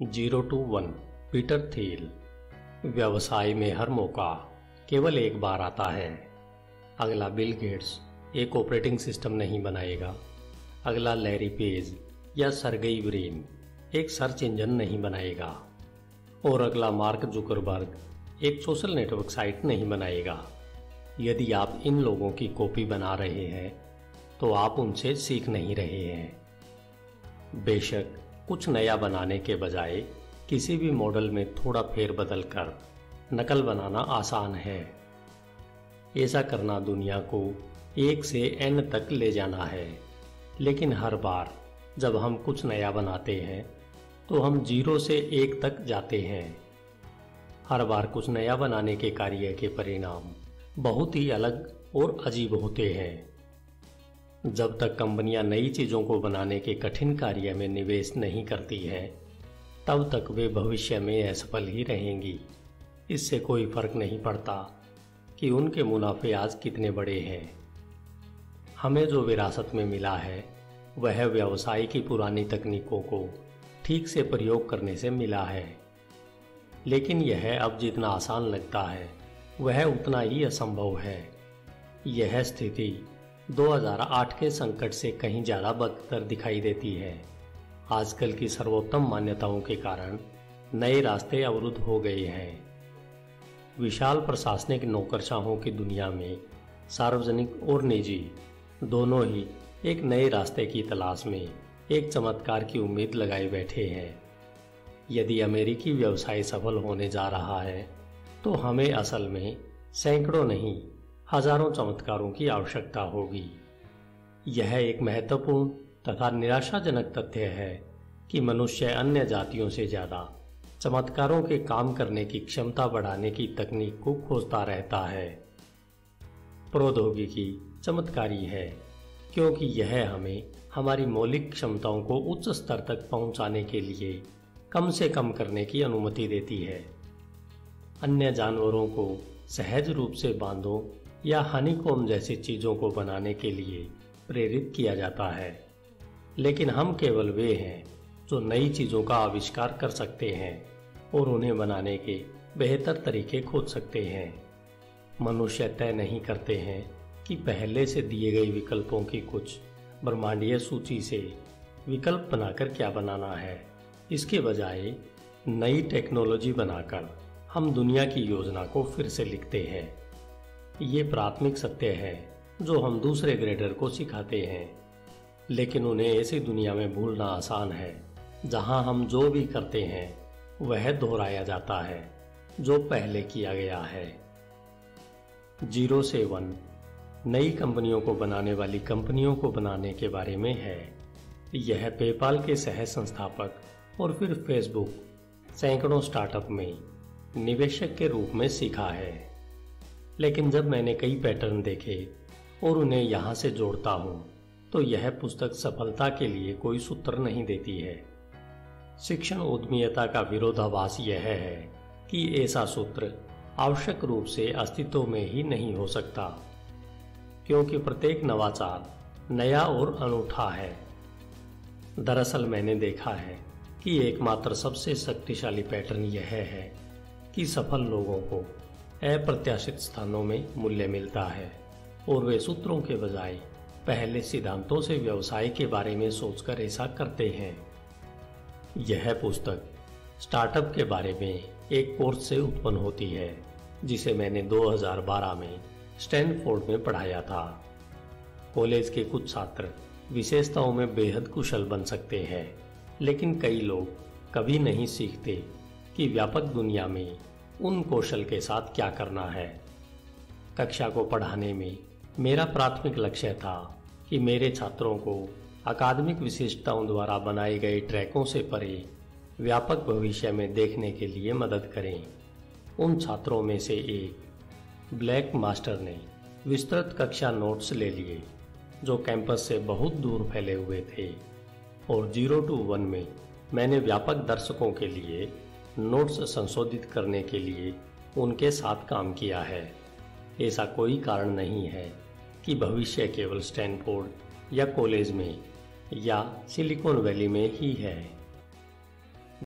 0 to 1 Peter Thiel. व्यवसाय में हर मौका केवल एक बार आता है। अगला बिल गेट्स एक ऑपरेटिंग सिस्टम नहीं बनाएगा। अगला लैरी पेज या सर्गेई ब्रिन एक सर्च इंजन नहीं बनाएगा। और अगला मार्क जुकरबर्ग एक सोशल नेटवर्क साइट नहीं बनाएगा। यदि आप इन लोगों की कॉपी बना रहे हैं तो आप उनसे सीख नहीं रहे हैं। बेशक कुछ नया बनाने के बजाय किसी भी मॉडल में थोड़ा फेरबदल कर नकल बनाना आसान है। ऐसा करना दुनिया को 1 से n तक ले जाना है, लेकिन हर बार जब हम कुछ नया बनाते हैं तो हम 0 से 1 तक जाते हैं। हर बार कुछ नया बनाने के कार्य के परिणाम बहुत ही अलग और अजीब होते हैं। जब तक कंपनियां नई चीजों को बनाने के कठिन कार्य में निवेश नहीं करती हैं, तब तक वे भविष्य में असफल ही रहेंगी। इससे कोई फर्क नहीं पड़ता कि उनके मुनाफे आज कितने बड़े हैं। हमें जो विरासत में मिला है वह व्यवसाय की पुरानी तकनीकों को ठीक से प्रयोग करने से मिला है, लेकिन यह अब जितना आसान लगता है वह उतना ही असंभव है। यह स्थिति 2008 के संकट से कहीं ज़्यादा बदतर दिखाई देती है। आजकल की सर्वोत्तम मान्यताओं के कारण नए रास्ते अवरुद्ध हो गए हैं। विशाल प्रशासनिक नौकरशाहों की दुनिया में सार्वजनिक और निजी दोनों ही एक नए रास्ते की तलाश में एक चमत्कार की उम्मीद लगाए बैठे हैं। यदि अमेरिकी व्यवसाय सफल होने जा रहा है तो हमें असल में सैकड़ों नहीं हजारों चमत्कारों की आवश्यकता होगी। यह एक महत्वपूर्ण तथा निराशाजनक तथ्य है कि मनुष्य अन्य जातियों से ज्यादा चमत्कारों के काम करने की क्षमता बढ़ाने की तकनीक को खोजता रहता है। प्रौद्योगिकी चमत्कारी है क्योंकि यह हमें हमारी मौलिक क्षमताओं को उच्च स्तर तक पहुंचाने के लिए कम से कम करने की अनुमति देती है। अन्य जानवरों को सहज रूप से बांधों या हनीकॉम्ब जैसी चीजों को बनाने के लिए प्रेरित किया जाता है, लेकिन हम केवल वे हैं जो नई चीजों का आविष्कार कर सकते हैं और उन्हें बनाने के बेहतर तरीके खोज सकते हैं। मनुष्य तय नहीं करते हैं कि पहले से दिए गए विकल्पों की कुछ ब्रह्मांडीय सूची से विकल्प बनाकर क्या बनाना है। इसके बजाय नई टेक्नोलॉजी बनाकर हम दुनिया की योजना को फिर से लिखते हैं। ये प्राथमिक सत्य है जो हम दूसरे ग्रेडर को सिखाते हैं, लेकिन उन्हें ऐसी दुनिया में भूलना आसान है जहां हम जो भी करते हैं वह दोहराया जाता है जो पहले किया गया है। 0 से 1 नई कंपनियों को बनाने वाली कंपनियों को बनाने के बारे में है। यह पेपाल के सह संस्थापक और फिर फेसबुक सैकड़ों स्टार्टअप में निवेशक के रूप में सीखा है। लेकिन जब मैंने कई पैटर्न देखे और उन्हें यहाँ से जोड़ता हूँ तो यह पुस्तक सफलता के लिए कोई सूत्र नहीं देती है। शिक्षण उद्यमिता का विरोधाभास यह है कि ऐसा सूत्र आवश्यक रूप से अस्तित्व में ही नहीं हो सकता, क्योंकि प्रत्येक नवाचार नया और अनूठा है। दरअसल मैंने देखा है कि एकमात्र सबसे शक्तिशाली पैटर्न यह है कि सफल लोगों को अप्रत्याशित स्थानों में मूल्य मिलता है और वे सूत्रों के बजाय पहले सिद्धांतों से व्यवसाय के बारे में सोचकर ऐसा करते हैं। यह पुस्तक स्टार्टअप के बारे में एक कोर्स से उत्पन्न होती है जिसे मैंने 2012 में स्टैनफोर्ड में पढ़ाया था। कॉलेज के कुछ छात्र विशेषताओं में बेहद कुशल बन सकते हैं, लेकिन कई लोग कभी नहीं सीखते कि व्यापक दुनिया में उन कौशल के साथ क्या करना है। कक्षा को पढ़ाने में मेरा प्राथमिक लक्ष्य था कि मेरे छात्रों को अकादमिक विशिष्टताओं द्वारा बनाए गए ट्रैकों से परे व्यापक भविष्य में देखने के लिए मदद करें। उन छात्रों में से एक ब्लैक मास्टर ने विस्तृत कक्षा नोट्स ले लिए जो कैंपस से बहुत दूर फैले हुए थे, और 0 to 1 में मैंने व्यापक दर्शकों के लिए नोट्स संशोधित करने के लिए उनके साथ काम किया है। ऐसा कोई कारण नहीं है कि भविष्य केवल स्टैनफोर्ड या कॉलेज में या सिलिकॉन वैली में ही है।